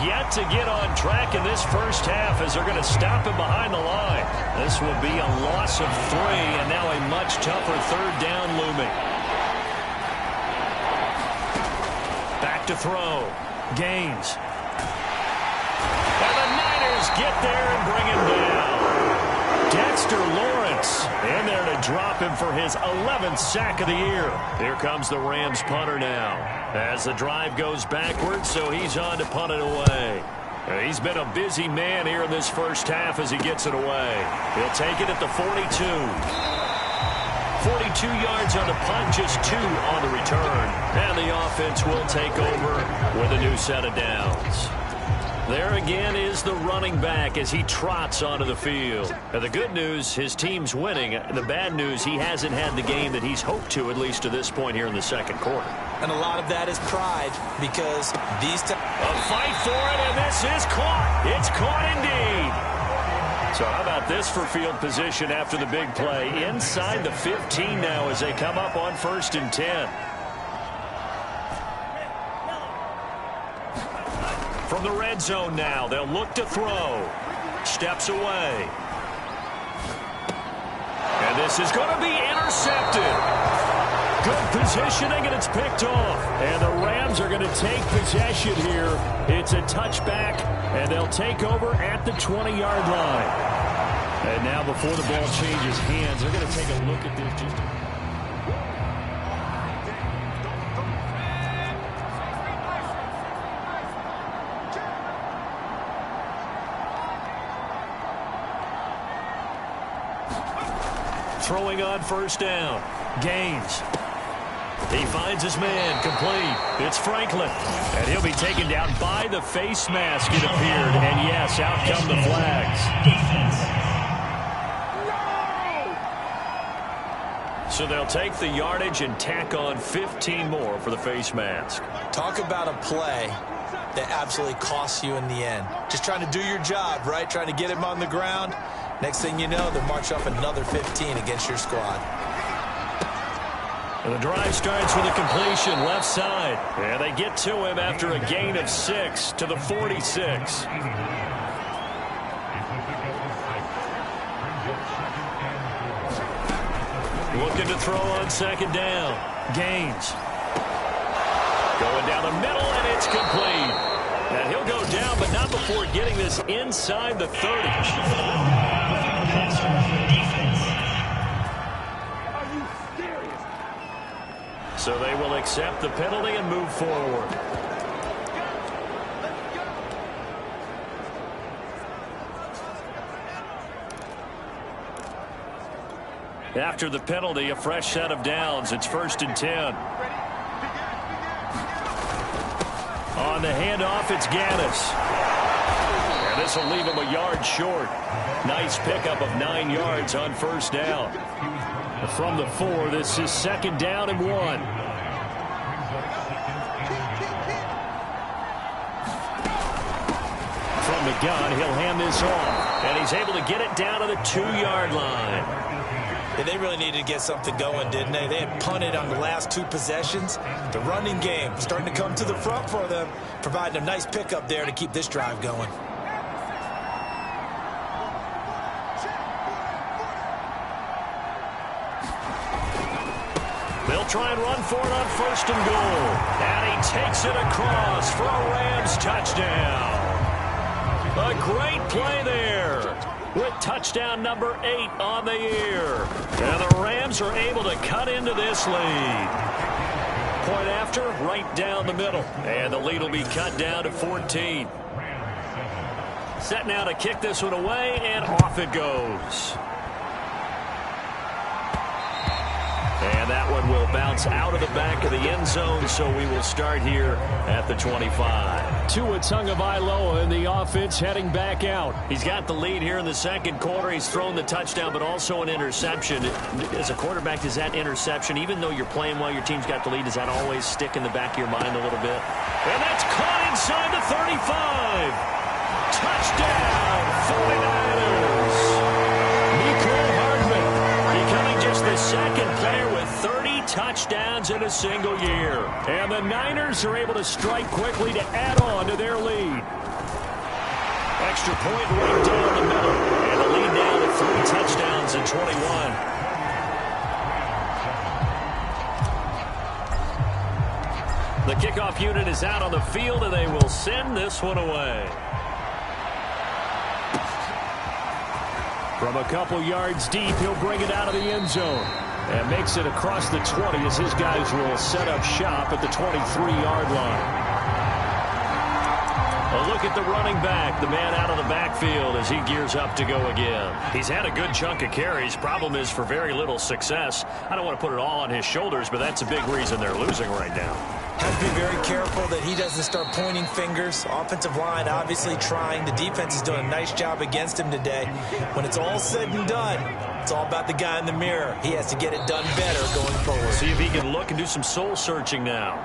yet to get on track in this first half as they're going to stop him behind the line. This will be a loss of 3, and now a much tougher third down looming. Back to throw. Gaines. And the Niners get there and bring him down. Dexter Lawrence in there to drop him for his 11th sack of the year. Here comes the Rams punter now. As the drive goes backwards, so he's on to punt it away. He's been a busy man here in this first half as he gets it away. He'll take it at the 42. 42 yards on the punt, just 2 on the return. And the offense will take over with a new set of downs. There again is the running back as he trots onto the field. Now, the good news, his team's winning. The bad news, he hasn't had the game that he's hoped to, at least to this point here in the second quarter. And a lot of that is pride because these... A fight for it, and this is caught. It's caught indeed. So how about this for field position after the big play? Inside the 15 now as they come up on 1st and 10. From the red zone now, they'll look to throw. Steps away. And this is going to be intercepted. Good positioning, and it's picked off. And the Rams are going to take possession here. It's a touchback, and they'll take over at the 20-yard line. And now before the ball changes hands, they're going to take a look at this. Throwing on 1st down. Gaines. He finds his man, complete. It's Franklin. And he'll be taken down by the face mask, it appeared. And yes, out come the flags. So they'll take the yardage and tack on 15 more for the face mask. Talk about a play that absolutely costs you in the end. Just trying to do your job, right? Trying to get him on the ground. Next thing you know, they'll march off another 15 against your squad. And the drive starts with a completion left side. And they get to him after a gain of 6 to the 46. Looking to throw on 2nd down. Gaines. Going down the middle, and it's complete. And he'll go down, but not before getting this inside the 30. So they will accept the penalty and move forward. After the penalty, a fresh set of downs. It's 1st and 10. On the handoff, it's Gaddis. And this will leave him a yard short. Nice pickup of 9 yards on 1st down. From the 4, this is 2nd down and 1. From the gun, he'll hand this off. And he's able to get it down to the 2-yard line. Yeah, they really needed to get something going, didn't they? They had punted on the last 2 possessions. The running game starting to come to the front for them, providing a nice pickup there to keep this drive going. They'll try and run for it on 1st and goal. And he takes it across for a Rams touchdown. A great play there with touchdown number 8 on the year. And the Rams are able to cut into this lead. Point after, right down the middle. And the lead will be cut down to 14. Set now to kick this one away, and off it goes. And that one will bounce out of the back of the end zone, so we will start here at the 25. Tua Tagovailoa in the offense heading back out. He's got the lead here in the second quarter. He's thrown the touchdown, but also an interception. As a quarterback, does that interception, even though you're playing while your team's got the lead, does that always stick in the back of your mind a little bit? And that's caught inside the 35. Touchdown, 49ers. Mecole Hardman becoming just the second player with 30 touchdowns in a single year. And the Niners are able to strike quickly to add on to their lead. Extra point right down the middle. And the lead now to 3 touchdowns and 21. The kickoff unit is out on the field, and they will send this one away. From a couple yards deep, he'll bring it out of the end zone. And makes it across the 20 as his guys will set up shop at the 23-yard line. A look at the running back, the man out of the backfield as he gears up to go again. He's had a good chunk of carries. Problem is for very little success. I don't want to put it all on his shoulders, but that's a big reason they're losing right now. Have to be very careful that he doesn't start pointing fingers. Offensive line obviously trying. The defense is doing a nice job against him today. When it's all said and done, it's all about the guy in the mirror. He has to get it done better going forward. See if he can look and do some soul searching now.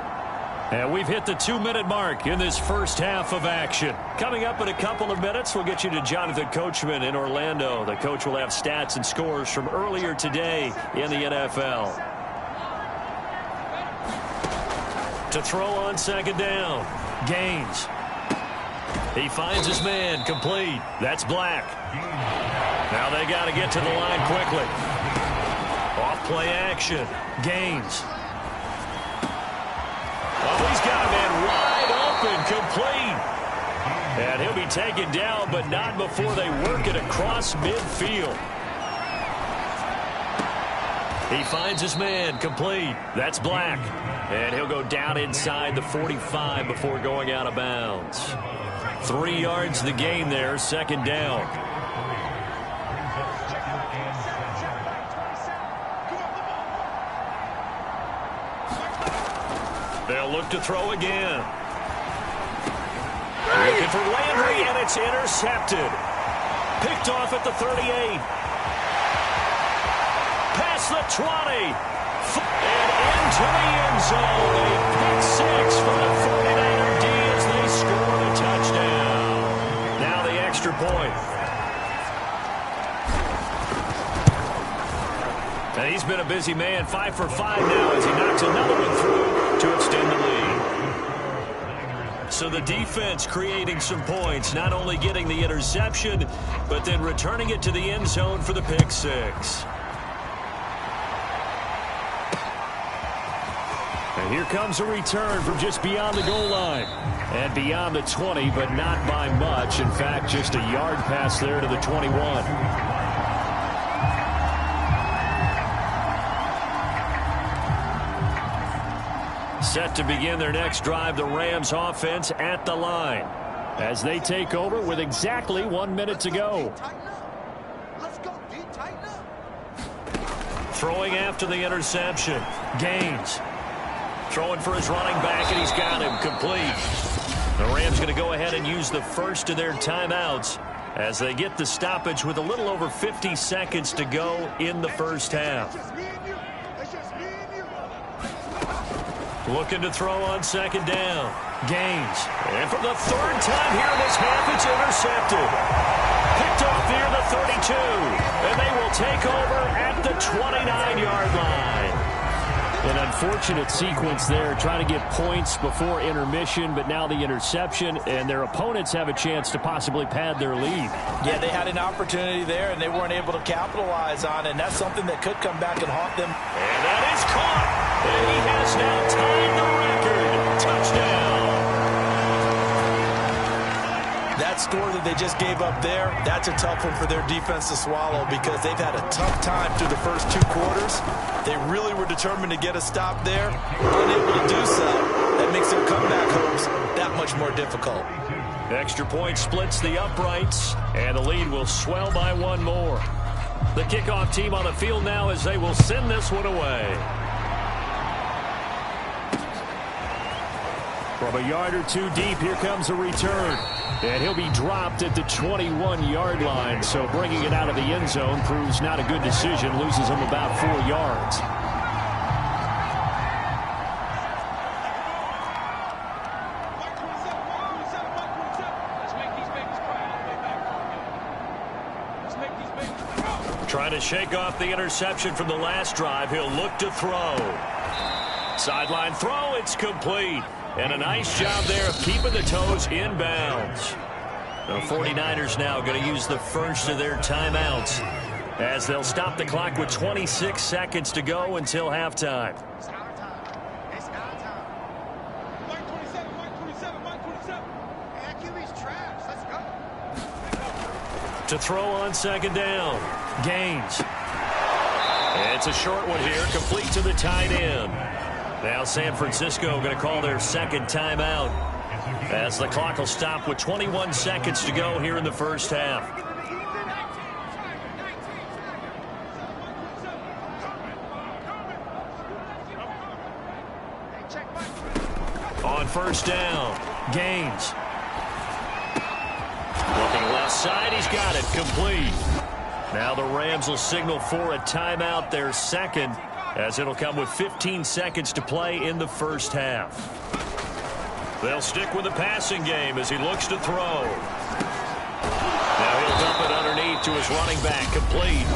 And we've hit the 2-minute mark in this first half of action. Coming up in a couple of minutes, we'll get you to Jonathan Coachman in Orlando. The coach will have stats and scores from earlier today in the NFL. To throw on second down. Gaines. He finds his man. Complete. That's Black. Now they got to get to the line quickly. Off play action. Gaines. Oh, he's got a man wide open. Complete. And he'll be taken down, but not before they work it across midfield. He finds his man. Complete. That's Black. And he'll go down inside the 45 before going out of bounds. 3 yards the gain there, second down. They'll look to throw again. Looking for Landry, and it's intercepted. Picked off at the 38. Past the 20. And into the end zone. A pick six for the 49er D as they score the touchdown. Now the extra point. And he's been a busy man. 5 for 5 now as he knocks another one through to extend the lead. So the defense creating some points, not only getting the interception, but then returning it to the end zone for the pick six. And here comes a return from just beyond the goal line. And beyond the 20, but not by much. In fact, just a yard pass there to the 21. Set to begin their next drive, the Rams offense at the line as they take over with exactly 1 minute to go. Throwing after the interception. Gaines. Throwing for his running back, and he's got him complete. The Rams going to go ahead and use the first of their timeouts as they get the stoppage with a little over 50 seconds to go in the first half. Looking to throw on second down. Gaines. And for the third time here in this half, it's intercepted. Picked off near the 32. And they will take over at the 29-yard line. An unfortunate sequence there, trying to get points before intermission, but now the interception, and their opponents have a chance to possibly pad their lead. Yeah, they had an opportunity there, and they weren't able to capitalize on it, and that's something that could come back and haunt them. And that is caught, and he has now tied the record. Touchdown. That score that they just gave up there, that's a tough one for their defense to swallow because they've had a tough time through the first 2 quarters. They really were determined to get a stop there, unable to do so. That makes their comeback hopes that much more difficult. Extra point splits the uprights, and the lead will swell by 1 more. The kickoff team on the field now as they will send this one away. From a yard or 2 deep, here comes a return. And he'll be dropped at the 21-yard line, so bringing it out of the end zone proves not a good decision, loses him about 4 yards. Trying to shake off the interception from the last drive. He'll look to throw. Sideline throw, it's complete. And a nice job there of keeping the toes in bounds. The 49ers now going to use the first of their timeouts as they'll stop the clock with 26 seconds to go until halftime. To throw on second down. Gaines. It's a short one here, complete to the tight end. Now San Francisco going to call their second timeout as the clock will stop with 21 seconds to go here in the first half. On first down, Gaines. Looking left side, he's got it, complete. Now the Rams will signal for a timeout, their second, as it'll come with 15 seconds to play in the first half. They'll stick with the passing game as he looks to throw. Now he'll dump it underneath to his running back, complete.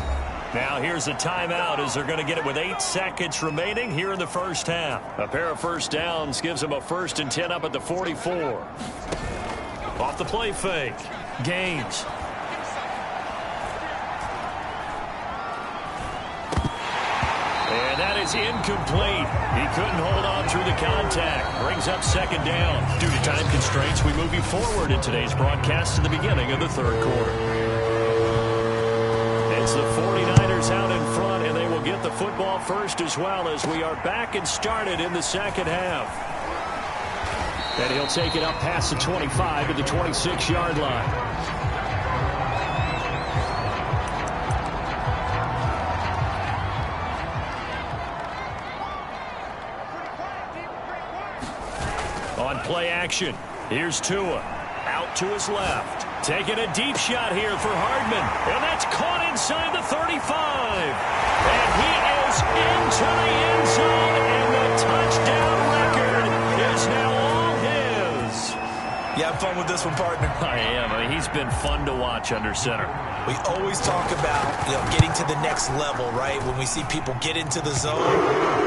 Now here's a timeout as they're going to get it with 8 seconds remaining here in the first half. A pair of first downs gives them a 1st and 10 up at the 44. Off the play fake. Gaines. And that is incomplete. He couldn't hold on through the contact. Brings up second down. Due to time constraints, we move you forward in today's broadcast to the beginning of the third quarter. It's the 49ers out in front, and they will get the football first as well as we are back and started in the second half. And he'll take it up past the 25 to the 26-yard line. On play action, here's Tua. Out to his left. Taking a deep shot here for Hardman. And that's caught inside the 35. And he is into the end zone. And the touchdown record is now all his. You have fun with this one, partner? I am. I mean, he's been fun to watch under center. We always talk about, getting to the next level, right? When we see people get into the zone,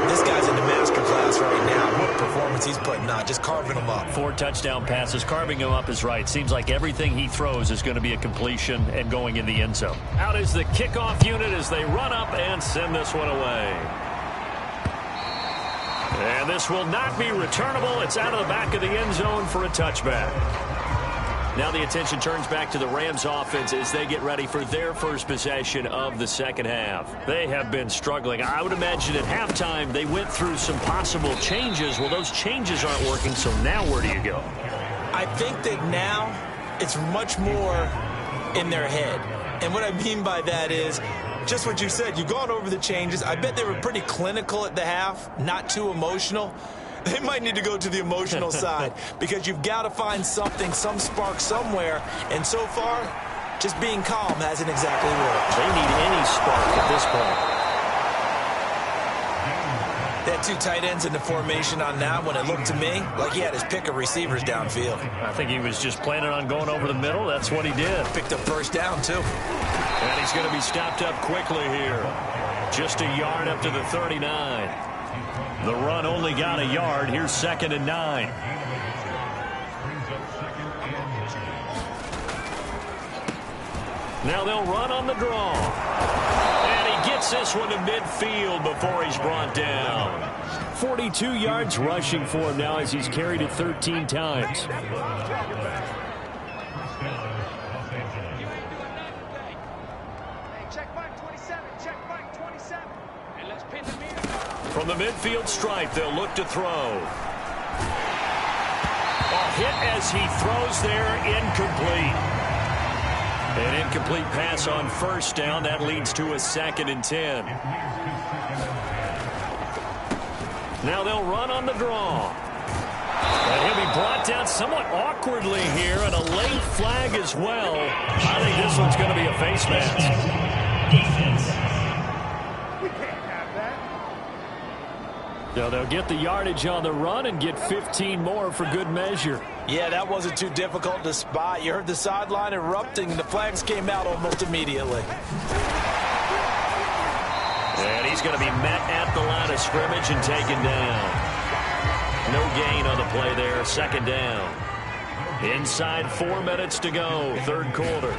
this guy's in the masterclass right now. What performance he's putting on, just carving them up. 4 touchdown passes, carving him up is right. Seems like everything he throws is going to be a completion and going in the end zone. Out is the kickoff unit as they run up and send this one away. And this will not be returnable. It's out of the back of the end zone for a touchback. Now the attention turns back to the Rams offense as they get ready for their first possession of the second half. They have been struggling. I would imagine at halftime they went through some possible changes. Well, those changes aren't working, so now where do you go? I think that now it's much more in their head. And what I mean by that is just what you said. You've gone over the changes. I bet they were pretty clinical at the half, not too emotional. They might need to go to the emotional side because you've got to find something, some spark somewhere. And so far, just being calm hasn't exactly worked. They need any spark at this point. They had 2 tight ends in the formation on that one. It looked to me like he had his pick of receivers downfield. I think he was just planning on going over the middle. That's what he did. Picked up first down, too. And he's going to be stopped up quickly here. Just a yard up to the 39. The run only got a yard. Here's 2nd and 9. Now they'll run on the draw. And he gets this one to midfield before he's brought down. 42 yards rushing for him now as he's carried it 13 times. From the midfield stripe, they'll look to throw. A hit as he throws there, incomplete. An incomplete pass on first down. That leads to a 2nd and 10. Now they'll run on the draw. And he'll be brought down somewhat awkwardly here, and a late flag as well. I think this one's going to be a face mask. So they'll get the yardage on the run and get 15 more for good measure. Yeah, that wasn't too difficult to spot. You heard the sideline erupting, and the flags came out almost immediately. And he's going to be met at the line of scrimmage and taken down. No gain on the play there, 2nd down. Inside 4 minutes to go, third quarter.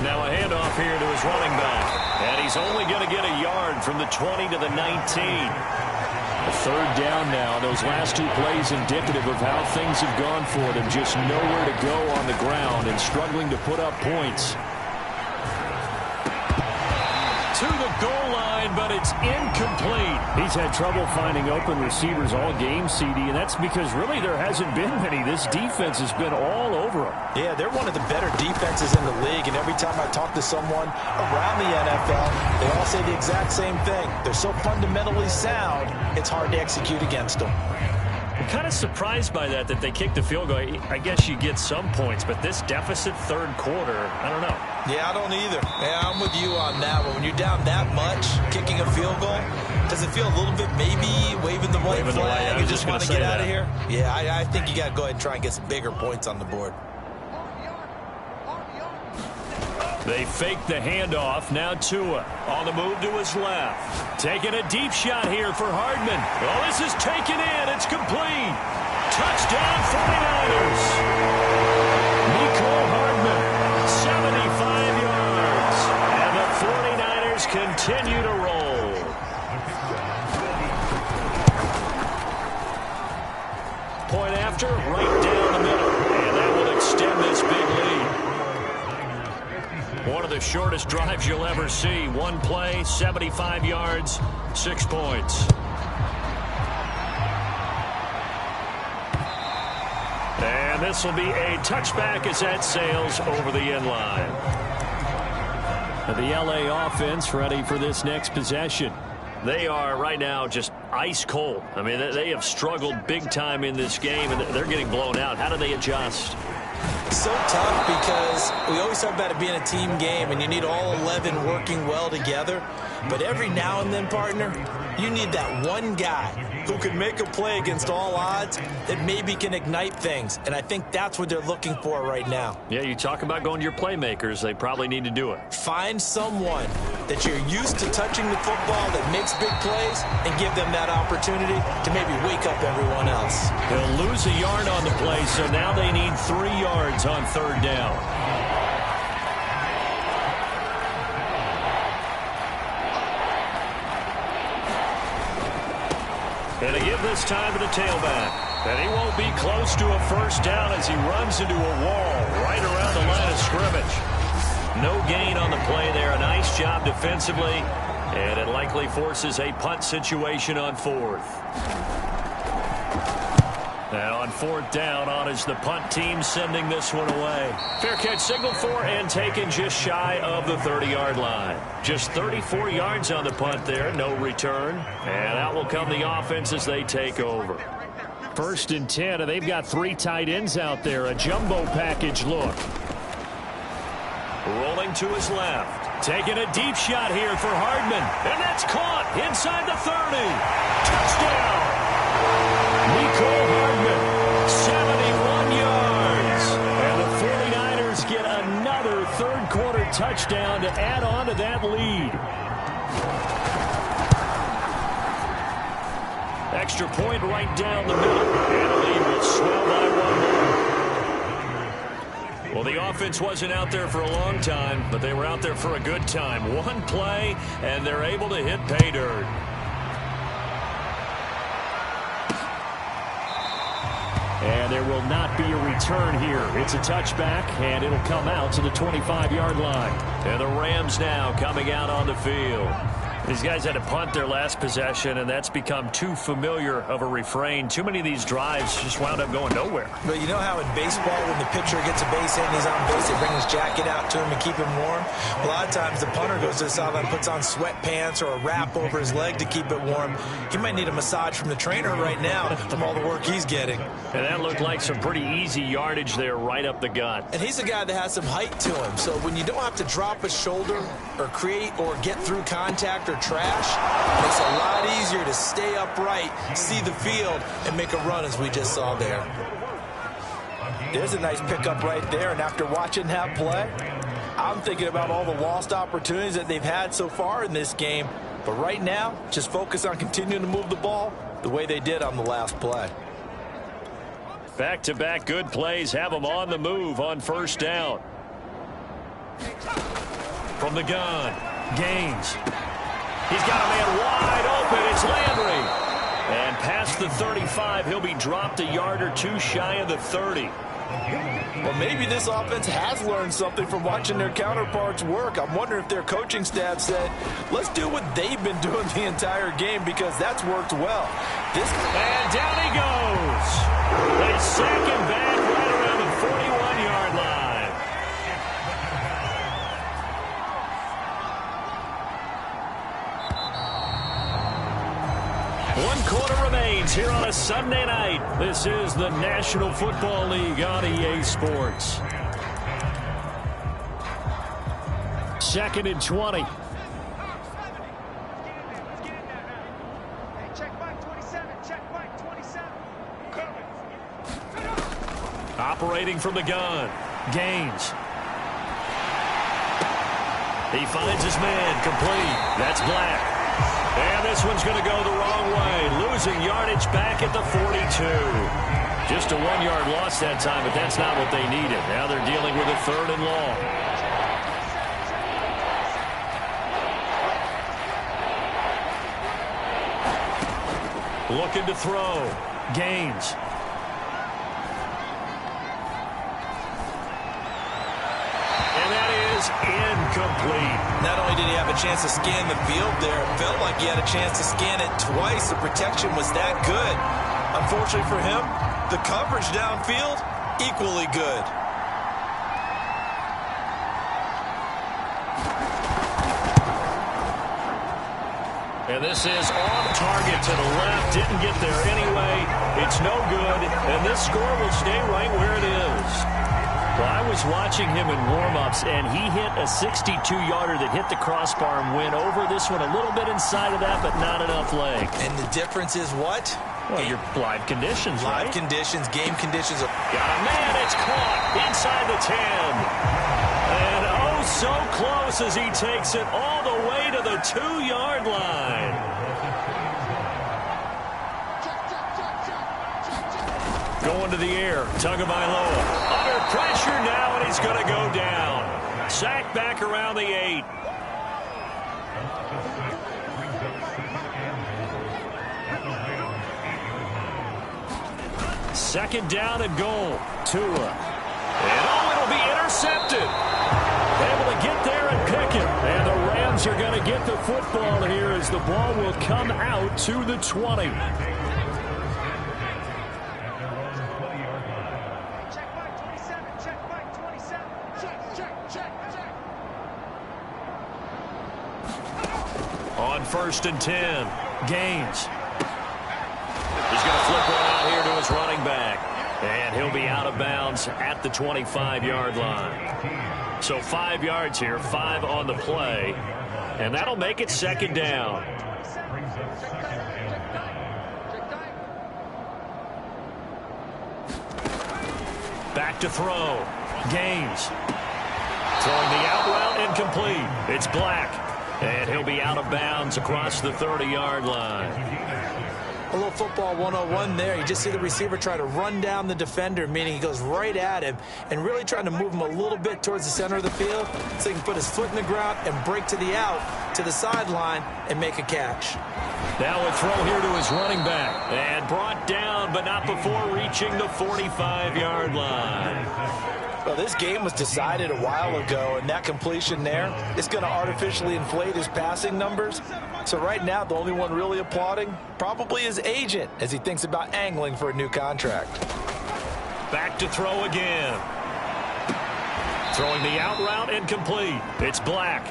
Now a handoff here to his running back. And he's only going to get a yard from the 20 to the 19. A third down now. Those last two plays indicative of how things have gone for them. Just nowhere to go on the ground and struggling to put up points. To the goal line, but it's incomplete. He's had trouble finding open receivers all game, CD, and that's because really there hasn't been many. This defense has been all over him. Yeah, they're one of the better defenses in the league, and every time I talk to someone around the NFL, they all say the exact same thing. They're so fundamentally sound, it's hard to execute against them. I'm kind of surprised by that they kicked the field goal. I guess you get some points, but this deficit third quarter, I don't know. Yeah, I don't either. Yeah, I'm with you on that one. When you're down that much, kicking a field goal, does it feel a little bit maybe waving the white flag? You just want to get out of here? Yeah, I think you got to go ahead and try and get some bigger points on the board. They fake the handoff. Now Tua on the move to his left. Taking a deep shot here for Hardman. Oh, this is taken in. It's complete. Touchdown 49ers. Mecole Hardman, 75 yards. And the 49ers continue to roll. Point after, right down the middle. And that will extend this big lead. One of the shortest drives you'll ever see. One play, 75 yards, 6 points. And this will be a touchback as that sails over the end line. The LA offense ready for this next possession. They are right now just ice cold. I mean, they have struggled big time in this game, and they're getting blown out. How do they adjust? So tough because we always talk about it being a team game and you need all 11 working well together. But every now and then, partner, you need that one guy who can make a play against all odds that maybe can ignite things. And I think that's what they're looking for right now. Yeah, you talk about going to your playmakers. They probably need to do it. Find someone that you're used to touching the football that makes big plays and give them that opportunity to maybe wake up everyone else. They'll lose a yard on the play, so now they need 3 yards on third down. And they give this time to the tailback. And he won't be close to a first down as he runs into a wall right around the line of scrimmage. No gain on the play there. A nice job defensively. And it likely forces a punt situation on fourth. And on fourth down, on is the punt team sending this one away. Fair catch signaled for and taken just shy of the 30-yard line. Just 34 yards on the punt there, no return. And out will come the offense as they take over. 1st and 10, and they've got 3 tight ends out there. A jumbo package look. Rolling to his left. Taking a deep shot here for Hardman. And that's caught inside the 30. Touchdown! Mecole Hardman, 71 yards. And the 49ers get another third quarter touchdown to add on to that lead. Extra point right down the middle. And the lead will swell by 1 more. Well, the offense wasn't out there for a long time, but they were out there for a good time. One play, and they're able to hit pay dirt. And there will not be a return here. It's a touchback, and it'll come out to the 25-yard line. And the Rams now coming out on the field. These guys had to punt their last possession, and that's become too familiar of a refrain. Too many of these drives just wound up going nowhere. But you know how in baseball, when the pitcher gets a base hit and he's on base, they bring his jacket out to him and keep him warm? A lot of times the punter goes to the sideline, puts on sweatpants or a wrap over his leg to keep it warm. He might need a massage from the trainer right now from all the work he's getting. And that looked like some pretty easy yardage there right up the gut. And he's a guy that has some height to him. So when you don't have to drop a shoulder or create or get through contact or trash, it makes it a lot easier to stay upright, see the field, and make a run as we just saw there. There's a nice pickup right there, and after watching that play, I'm thinking about all the lost opportunities that they've had so far in this game. But right now, just focus on continuing to move the ball the way they did on the last play. Back-to-back good plays have them on the move on first down. From the gun, Gaines. He's got a man wide open. It's Landry. And past the 35, he'll be dropped a yard or two shy of the 30. Well, maybe this offense has learned something from watching their counterparts work. I'm wondering if their coaching staff said, let's do what they've been doing the entire game, because that's worked well. And down he goes. They sack him back right around the 41-yard line. One quarter remains here on a Sunday night. This is the National Football League on EA Sports. 2nd and 20. Operating from the gun, Gaines. He finds his man, complete. That's Black. And this one's going to go the wrong way, losing yardage back at the 42. Just a 1-yard loss that time, but that's not what they needed. Now they're dealing with a 3rd and long. Looking to throw, Gaines. Incomplete. Not only did he have a chance to scan the field there, it felt like he had a chance to scan it twice. The protection was that good. Unfortunately for him, the coverage downfield, equally good. And this is off target to the left. Didn't get there anyway. It's no good. And this score will stay right where it is. Well, I was watching him in warm-ups, and he hit a 62-yarder that hit the crossbar and went over. This one a little bit inside of that, but not enough leg. And the difference is what? Well, your live conditions, right? Live conditions, game conditions. Got a man, it's caught inside the 10. And oh, so close as he takes it all the way to the 2-yard line. Going to the air, Tagovailoa. Under pressure now, and he's going to go down. Sacked back around the 8. Second down and goal. Tua. And oh, it'll be intercepted. Able to get there and pick it. And the Rams are going to get the football here as the ball will come out to the 20. On 1st and 10, Gaines. He's going to flip one out here to his running back. And he'll be out of bounds at the 25-yard line. So 5 yards here, 5 on the play. And that'll make it 2nd down. Back to throw. Gaines. Throwing the out route, incomplete. It's Black. And he'll be out of bounds across the 30-yard line. A little football 101 there. You just see the receiver try to run down the defender, meaning he goes right at him and really trying to move him a little bit towards the center of the field so he can put his foot in the ground and break to the out, to the sideline, and make a catch. Now a throw here to his running back. And brought down, but not before reaching the 45-yard line. Well, this game was decided a while ago, and that completion there is going to artificially inflate his passing numbers. So right now, the only one really applauding probably his agent as he thinks about angling for a new contract. Back to throw again. Throwing the out route, incomplete. It's Black.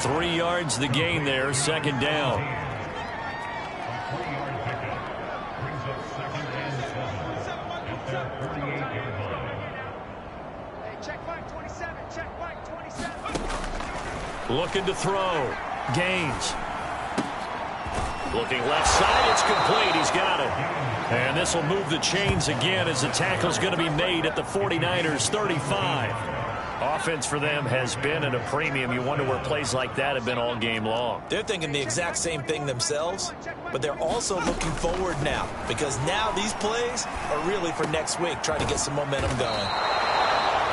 3 yards the gain there, 2nd down. Looking to throw. Gaines. Looking left side. It's complete. He's got it. And this will move the chains again as the tackle's going to be made at the 49ers 35. Offense for them has been at a premium. You wonder where plays like that have been all game long. They're thinking the exact same thing themselves, but they're also looking forward now because now these plays are really for next week, trying to get some momentum going.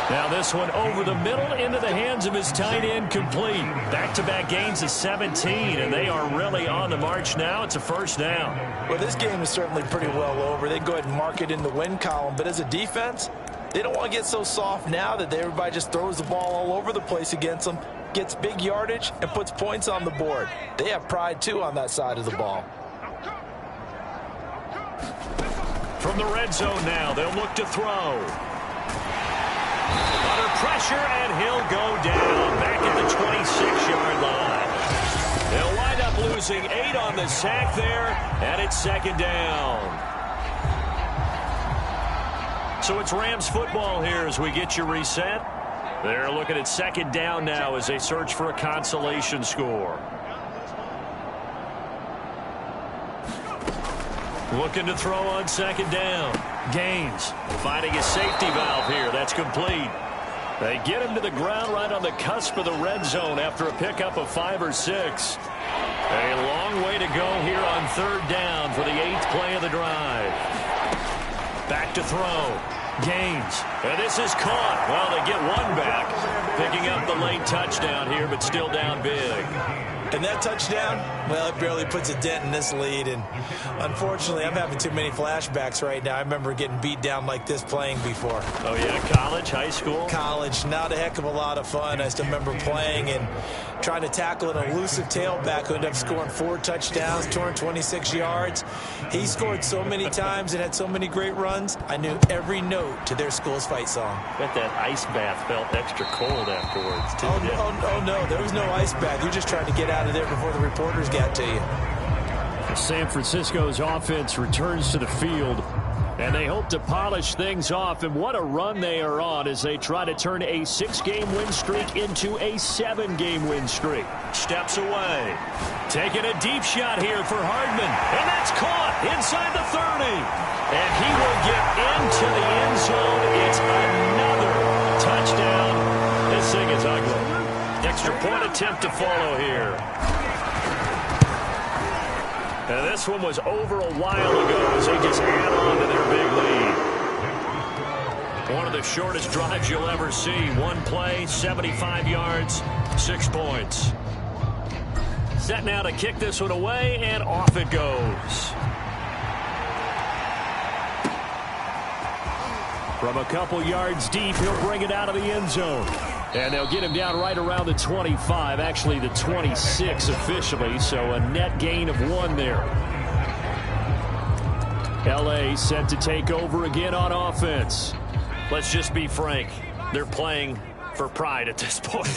Now this one over the middle into the hands of his tight end, complete. Back-to-back gains of 17, and they are really on the march now. It's a first down. Well, this game is certainly pretty well over. They go ahead and mark it in the win column, but as a defense, they don't want to get so soft now that everybody just throws the ball all over the place against them, gets big yardage, and puts points on the board. They have pride, too, on that side of the ball. From the red zone now, they'll look to throw. Under pressure, and he'll go down back at the 26-yard line. They'll wind up losing 8 on the sack there, and it's second down. So it's Rams football here as we get you reset. They're looking at second down now as they search for a consolation score. Looking to throw on second down. Gaines finding a safety valve here. That's complete. They get him to the ground right on the cusp of the red zone after a pickup of 5 or 6. A long way to go here on third down for the 8th play of the drive. Back to throw. Gaines. And this is caught. Well, they get one back. Picking up the late touchdown here, but still down big. And that touchdown, well, it barely puts a dent in this lead. And unfortunately, I'm having too many flashbacks right now. I remember getting beat down like this playing before. Oh, yeah? College, high school? College. Not a heck of a lot of fun. I still remember playing and trying to tackle an elusive tailback who ended up scoring 4 touchdowns, 226 yards. He scored so many times and had so many great runs, I knew every note to their school's fight song. Bet that ice bath felt extra cold afterwards, too. Oh, no. There was no ice bath. You just tried to get out of there before the reporters got to you. San Francisco's offense returns to the field, and they hope to polish things off. And what a run they are on as they try to turn a 6-game win streak into a 7-game win streak. Steps away. Taking a deep shot here for Hardman. And that's caught inside the 30. And he will get into the end zone. It's another touchdown. This thing is ugly. Extra point attempt to follow here. And this one was over a while ago as they just add on to their big lead. One of the shortest drives you'll ever see. One play, 75 yards, 6 points. Set now to kick this one away, and off it goes. From a couple yards deep, he'll bring it out of the end zone. And they'll get him down right around the 25, actually the 26 officially, so a net gain of 1 there. L.A. set to take over again on offense. Let's just be frank, they're playing for pride at this point.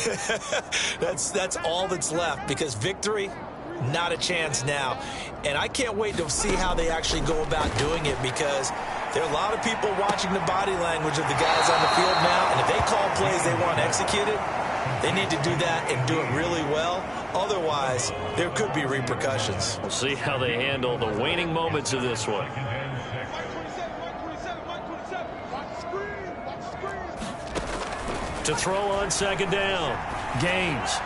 That's all that's left, because victory, not a chance now. And I can't wait to see how they actually go about doing it, because there are a lot of people watching the body language of the guys on the field now, and if they call plays they want executed, they need to do that and do it really well. Otherwise, there could be repercussions. We'll see how they handle the waning moments of this one. To throw on second down. Gaines.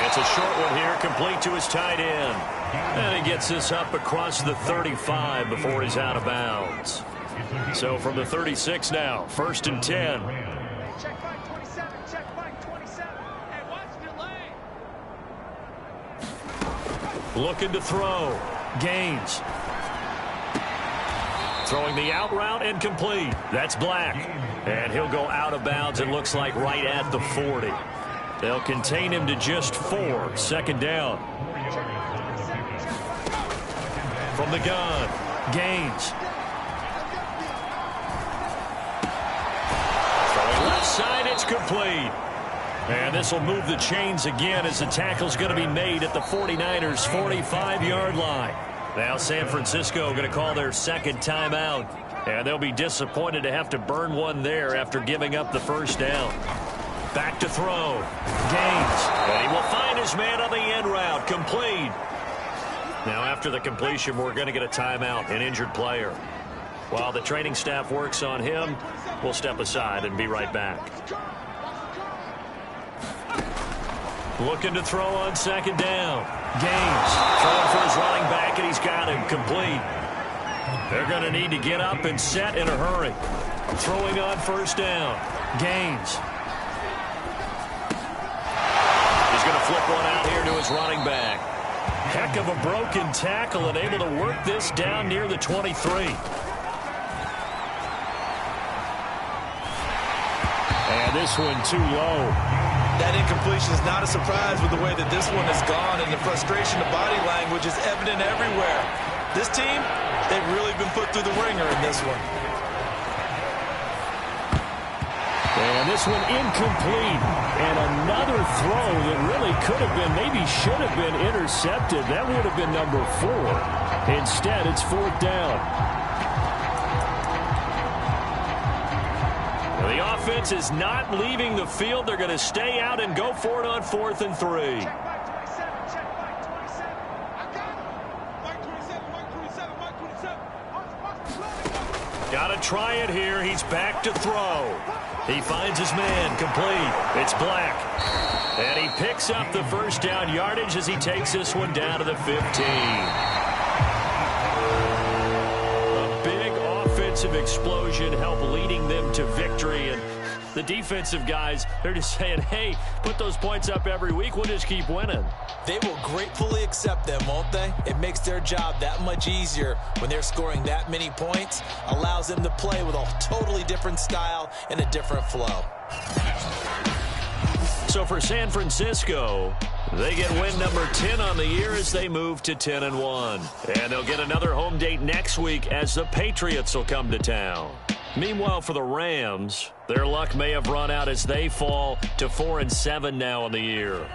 It's a short one here, complete to his tight end. And he gets this up across the 35 before he's out of bounds. So from the 36 now, 1st and 10. Check back 27, check back 27. Hey, watch the lane. Looking to throw. Gaines. Throwing the out route and complete. That's Black. And he'll go out of bounds, it looks like, right at the 40. They'll contain him to just 4. Second down. From the gun, Gaines. Throwing left side, it's complete. And this will move the chains again as the tackle's going to be made at the 49ers' 45-yard line. Now San Francisco going to call their second timeout. And they'll be disappointed to have to burn one there after giving up the first down. Back to throw. Gaines. And he will find his man on the end route. Complete. Now after the completion, we're going to get a timeout, an injured player. While the training staff works on him, we'll step aside and be right back. Looking to throw on second down. Gaines throwing for his running back, and he's got him complete. They're going to need to get up and set in a hurry. Throwing on first down. Gaines. He's going to flip one out here to his running back. Heck of a broken tackle and able to work this down near the 23. And this one too low. That incompletion is not a surprise with the way that this one has gone, and the frustration of body language is evident everywhere. This team, they've really been put through the ringer in this one. And this one incomplete. And another throw that really could have been, maybe should have been intercepted. That would have been number 4. Instead, it's fourth down. The offense is not leaving the field. They're going to stay out and go for it on 4th and 3. Check back 27. Check back 27. I got him. Mike 27. Mike 27. Mike 27. Got to try it here. He's back to throw. He finds his man complete. It's Black. And he picks up the first down yardage as he takes this one down to the 15. Explosion help leading them to victory, and the defensive guys, they're just saying, hey, put those points up every week, we'll just keep winning. They will gratefully accept them, won't they? It makes their job that much easier when they're scoring that many points, allows them to play with a totally different style and a different flow. So for San Francisco, they get win number 10 on the year as they move to 10-1. And they'll get another home date next week as the Patriots will come to town. Meanwhile, for the Rams, their luck may have run out as they fall to 4-7 now on the year.